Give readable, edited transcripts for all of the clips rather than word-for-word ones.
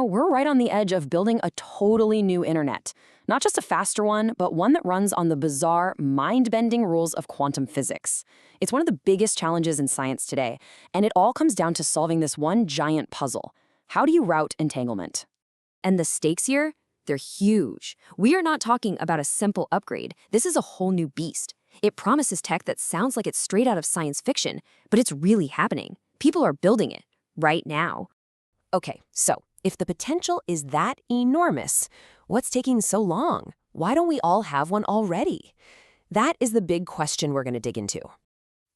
we're right on the edge of building a totally new internet. Not just a faster one, but one that runs on the bizarre, mind-bending rules of quantum physics. It's one of the biggest challenges in science today, and it all comes down to solving this one giant puzzle. How do you route entanglement? And the stakes here? They're huge. We are not talking about a simple upgrade. This is a whole new beast. It promises tech that sounds like it's straight out of science fiction, but it's really happening. People are building it right now. Okay, so if the potential is that enormous, what's taking so long? Why don't we all have one already? That is the big question we're going to dig into.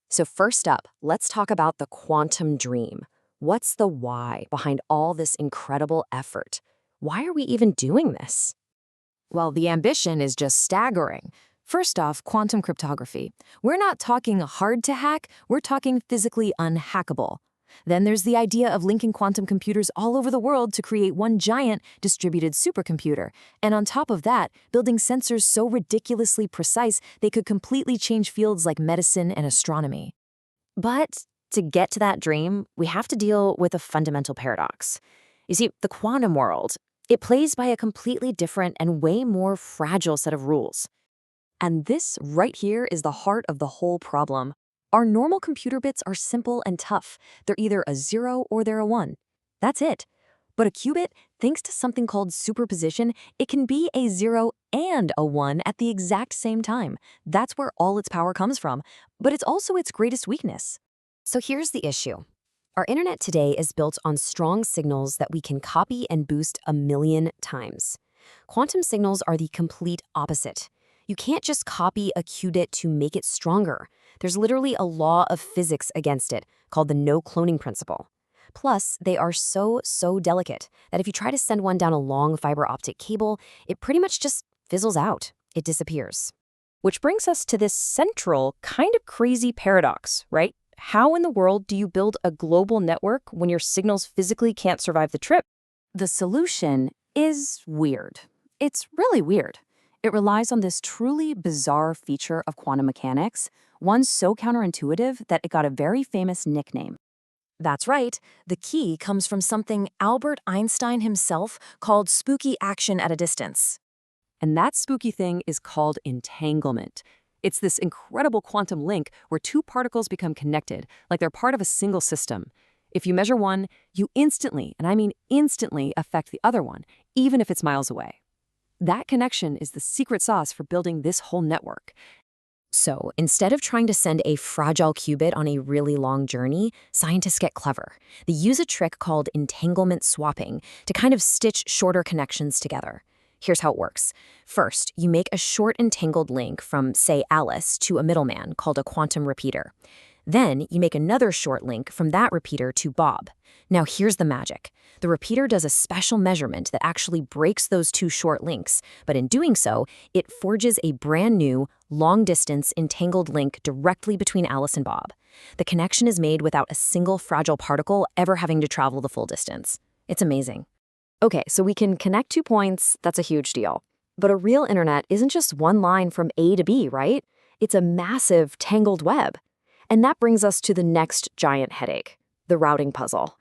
So first up, let's talk about the quantum dream. What's the why behind all this incredible effort? Why are we even doing this? Well, the ambition is just staggering. First off, quantum cryptography. We're not talking hard to hack, we're talking physically unhackable. Then there's the idea of linking quantum computers all over the world to create one giant distributed supercomputer. And on top of that, building sensors so ridiculously precise they could completely change fields like medicine and astronomy. But to get to that dream, we have to deal with a fundamental paradox. You see, the quantum world, it plays by a completely different and way more fragile set of rules. And this right here is the heart of the whole problem. Our normal computer bits are simple and tough. They're either a 0 or they're a 1. That's it. But a qubit, thanks to something called superposition, it can be a 0 and a 1 at the exact same time. That's where all its power comes from, but it's also its greatest weakness. So here's the issue. Our internet today is built on strong signals that we can copy and boost 1,000,000 times. Quantum signals are the complete opposite. You can't just copy a qubit to make it stronger. There's literally a law of physics against it, called the no-cloning principle. Plus, they are so delicate that if you try to send one down a long fiber optic cable, it pretty much just fizzles out. It disappears. Which brings us to this central, kind of crazy paradox, right? How in the world do you build a global network when your signals physically can't survive the trip? The solution is weird. It's really weird. It relies on this truly bizarre feature of quantum mechanics, one so counterintuitive that it got a very famous nickname. That's right. The key comes from something Albert Einstein himself called spooky action at a distance. And that spooky thing is called entanglement. It's this incredible quantum link where two particles become connected, like they're part of a single system. If you measure one, you instantly, and I mean instantly, affect the other one, even if it's miles away. That connection is the secret sauce for building this whole network. So instead of trying to send a fragile qubit on a really long journey, scientists get clever. They use a trick called entanglement swapping to kind of stitch shorter connections together. Here's how it works. First, you make a short entangled link from, say, Alice to a middleman called a quantum repeater. Then you make another short link from that repeater to Bob. Now here's the magic. The repeater does a special measurement that actually breaks those two short links, but in doing so, it forges a brand new, long-distance entangled link directly between Alice and Bob. The connection is made without a single fragile particle ever having to travel the full distance. It's amazing. Okay, so we can connect 2 points, that's a huge deal. But a real internet isn't just one line from A to B, right? It's a massive, tangled web. And that brings us to the next giant headache, the routing puzzle.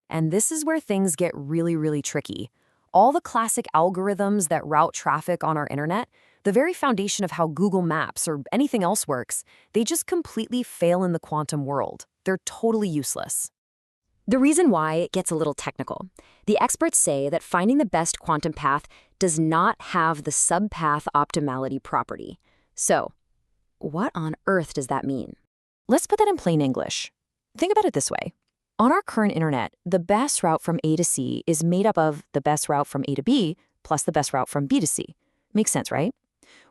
And this is where things get really tricky. All the classic algorithms that route traffic on our internet, the very foundation of how Google Maps or anything else works, they just completely fail in the quantum world. They're totally useless. The reason why it gets a little technical. The experts say that finding the best quantum path does not have the subpath optimality property. So, what on earth does that mean? Let's put that in plain English. Think about it this way. On our current internet, the best route from A to C is made up of the best route from A to B plus the best route from B to C. Makes sense, right?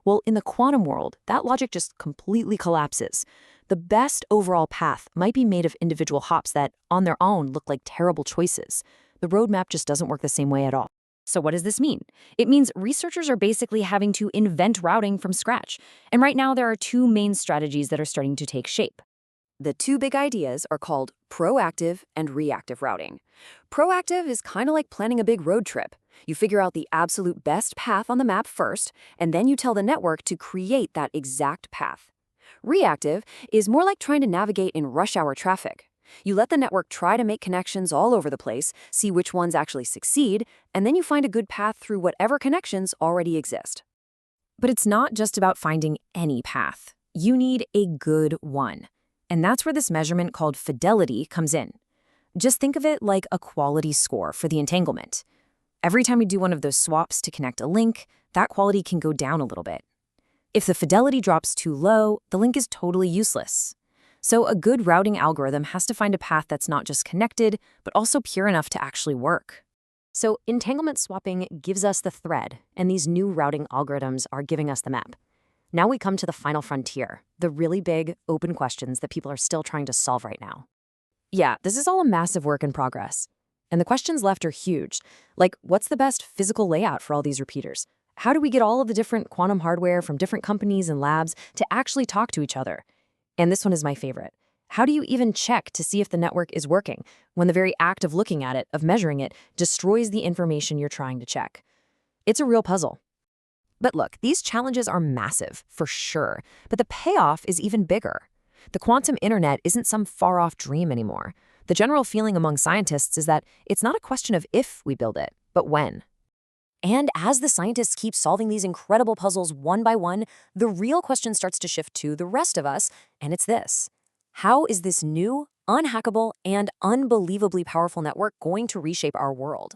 Well, in the quantum world, that logic just completely collapses. The best overall path might be made of individual hops that, on their own, look like terrible choices. The roadmap just doesn't work the same way at all. So what does this mean? It means researchers are basically having to invent routing from scratch. And right now, there are 2 main strategies that are starting to take shape. The 2 big ideas are called proactive and reactive routing. Proactive is kind of like planning a big road trip. You figure out the absolute best path on the map first, and then you tell the network to create that exact path. Reactive is more like trying to navigate in rush hour traffic. You let the network try to make connections all over the place, see which ones actually succeed, and then you find a good path through whatever connections already exist. But it's not just about finding any path. You need a good one. And that's where this measurement called fidelity comes in. Just think of it like a quality score for the entanglement. Every time you do one of those swaps to connect a link, that quality can go down a little bit. If the fidelity drops too low, the link is totally useless. So a good routing algorithm has to find a path that's not just connected, but also pure enough to actually work. So entanglement swapping gives us the thread, and these new routing algorithms are giving us the map. Now we come to the final frontier, the really big, open questions that people are still trying to solve right now. Yeah, this is all a massive work in progress. And the questions left are huge. Like, what's the best physical layout for all these repeaters? How do we get all of the different quantum hardware from different companies and labs to actually talk to each other? And this one is my favorite. How do you even check to see if the network is working when the very act of looking at it, of measuring it, destroys the information you're trying to check? It's a real puzzle. But look, these challenges are massive, for sure, but the payoff is even bigger. The quantum internet isn't some far-off dream anymore. The general feeling among scientists is that it's not a question of if we build it, but when. And as the scientists keep solving these incredible puzzles one by one, the real question starts to shift to the rest of us, and it's this. How is this new, unhackable, and unbelievably powerful network going to reshape our world?